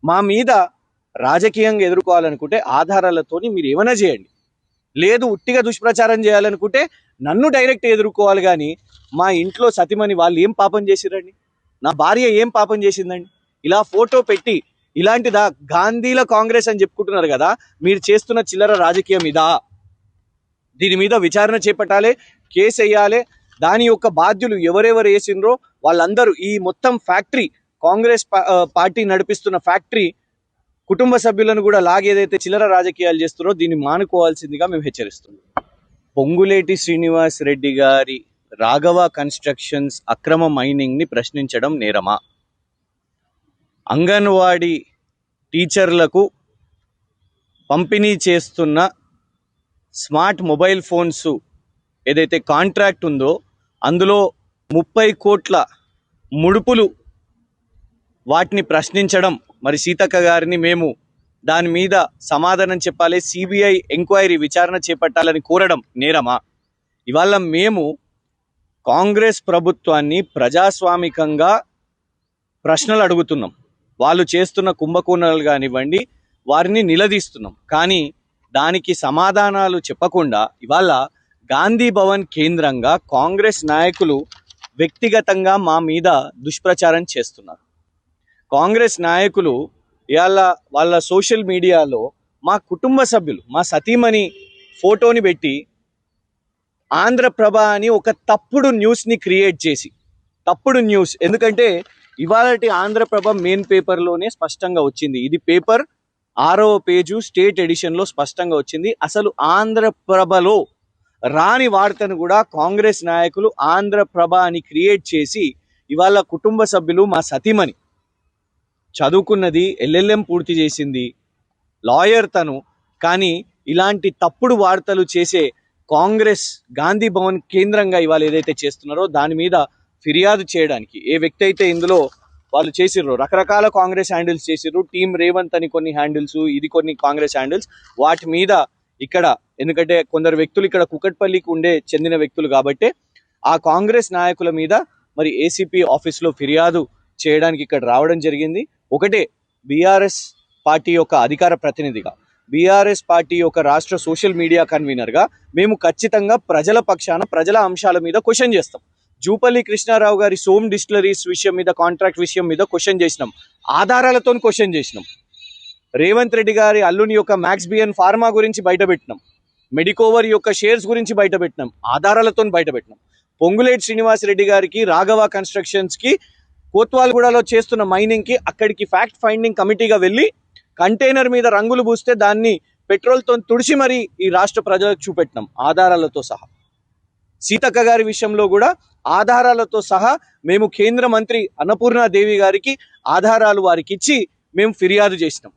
మా మీద రాజకీయంగా ఎదుర్కోవాలనుకుంటే ఆధారాలతోని మీరు ఏమైనా చేయండి, లేదు ఉట్టిగా దుష్ప్రచారం చేయాలనుకుంటే నన్ను డైరెక్ట్ ఎదుర్కోవాలి. కానీ మా ఇంట్లో సతిమని వాళ్ళు ఏం పాపం చేసిరండి, నా భార్య ఏం పాపం చేసిందండి? ఇలా ఫోటో పెట్టి ఇలాంటిదా గాంధీల కాంగ్రెస్ అని చెప్పుకుంటున్నారు కదా, మీరు చేస్తున్న చిల్లర రాజకీయం ఇదా? దీని మీద విచారణ చేపట్టాలి, కేసు వేయాలి. దాని యొక్క బాధ్యులు ఎవరెవరు వేసిండ్రో వాళ్ళందరూ, ఈ మొత్తం ఫ్యాక్టరీ కాంగ్రెస్ పార్టీ నడిపిస్తున్న ఫ్యాక్టరీ కుటుంబ సభ్యులను కూడా లాగేదైతే చిల్లర రాజకీయాలు చేస్తున్నారో దీన్ని మానుకోవాల్సిందిగా మేము హెచ్చరిస్తున్నాం. పొంగులేటి శ్రీనివాస్ రెడ్డి గారి రాఘవ కన్స్ట్రక్షన్స్ అక్రమ మైనింగ్ని ప్రశ్నించడం నేరమా? అంగన్వాడీ టీచర్లకు పంపిణీ చేస్తున్న స్మార్ట్ మొబైల్ ఫోన్స్ ఏదైతే కాంట్రాక్ట్ ఉందో అందులో 30 కోట్ల ముడుపులు వాటిని ప్రశ్నించడం, మరి సీతక్క గారిని మేము దాని మీద సమాధానం చెప్పాలి, సిబిఐ ఎంక్వైరీ విచారణ చేపట్టాలని కోరడం నేరమా? ఇవాళ మేము కాంగ్రెస్ ప్రభుత్వాన్ని ప్రజాస్వామికంగా ప్రశ్నలు అడుగుతున్నాం, వాళ్ళు చేస్తున్న కుంభకోణాలు కానివ్వండి వారిని నిలదీస్తున్నాం. కానీ దానికి సమాధానాలు చెప్పకుండా ఇవాళ గాంధీ భవన్ కేంద్రంగా కాంగ్రెస్ నాయకులు వ్యక్తిగతంగా మా మీద దుష్ప్రచారం చేస్తున్నారు. కాంగ్రెస్ నాయకులు ఇవాళ వాళ్ళ సోషల్ మీడియాలో మా కుటుంబ సభ్యులు, మా సతీమణి ఫోటోని పెట్టి ఆంధ్రప్రభ అని ఒక తప్పుడు న్యూస్ని క్రియేట్ చేసి, తప్పుడు న్యూస్, ఎందుకంటే ఇవాళటి ఆంధ్రప్రభ మెయిన్ పేపర్లోనే స్పష్టంగా వచ్చింది, ఇది పేపర్ 6వ పేజు స్టేట్ ఎడిషన్లో స్పష్టంగా వచ్చింది. అసలు ఆంధ్రప్రభలో రాని వార్తను కూడా కాంగ్రెస్ నాయకులు ఆంధ్రప్రభ అని క్రియేట్ చేసి ఇవాళ కుటుంబ సభ్యులు, మా సతీమణి చదువుకున్నది, ఎల్ఎల్ఎం పూర్తి చేసింది, లాయర్ తను, కానీ ఇలాంటి తప్పుడు వార్తలు చేసే కాంగ్రెస్ గాంధీ భవన్ కేంద్రంగా ఇవాళ ఏదైతే చేస్తున్నారో దాని మీద ఫిర్యాదు చేయడానికి ఏ వ్యక్తి అయితే ఇందులో వాళ్ళు చేసిర్రో, రకరకాల కాంగ్రెస్ హ్యాండిల్స్ చేసిర్రు, టీం రేవంత్ అని కొన్ని హ్యాండిల్స్, ఇది కొన్ని కాంగ్రెస్ హ్యాండిల్స్, వాటి మీద ఇక్కడ ఎందుకంటే కొందరు వ్యక్తులు ఇక్కడ కుకట్పల్లికి చెందిన వ్యక్తులు కాబట్టి ఆ కాంగ్రెస్ నాయకుల మీద మరి ఏసీపీ ఆఫీస్లో ఫిర్యాదు చేయడానికి ఇక్కడ రావడం జరిగింది. ఒకటే, బీఆర్ఎస్ పార్టీ యొక్క అధికార ప్రతినిధిగా, బీఆర్ఎస్ పార్టీ యొక్క రాష్ట్ర సోషల్ మీడియా కన్వీనర్గా మేము ఖచ్చితంగా ప్రజల పక్షాన ప్రజల అంశాల మీద క్వశ్చన్ చేస్తాం. జూపల్లి కృష్ణారావు గారి సోమ్ డిస్టిలరీస్ విషయం మీద, కాంట్రాక్ట్ విషయం మీద క్వశ్చన్ చేసినాం, ఆధారాలతో క్వశ్చన్ చేసినాం. రేవంత్ రెడ్డి గారి అల్లుని యొక్క మ్యాక్స్బియన్ ఫార్మా గురించి బయటపెట్టినాం, మెడికోవర్ యొక్క షేర్స్ గురించి బయటపెట్టినాం, ఆధారాలతో బయటపెట్టినాం. పొంగులేటి శ్రీనివాస్ రెడ్డి గారికి, రాఘవ కన్స్ట్రక్షన్స్కి, కోత్వాల్గూడలో చేస్తున్న మైనింగ్కి అక్కడికి ఫ్యాక్ట్ ఫైండింగ్ కమిటీగా వెళ్ళి కంటైనర్ మీద రంగులు పూస్తే దాన్ని పెట్రోల్తో తుడిచి మరీ ఈ రాష్ట్ర ప్రజలకు చూపెట్టినాం ఆధారాలతో సహా. సీతక్క గారి విషయంలో కూడా ఆధారాలతో సహా మేము కేంద్ర మంత్రి అన్నపూర్ణాదేవి గారికి ఆధారాలు వారికి ఇచ్చి మేము ఫిర్యాదు చేసినాం.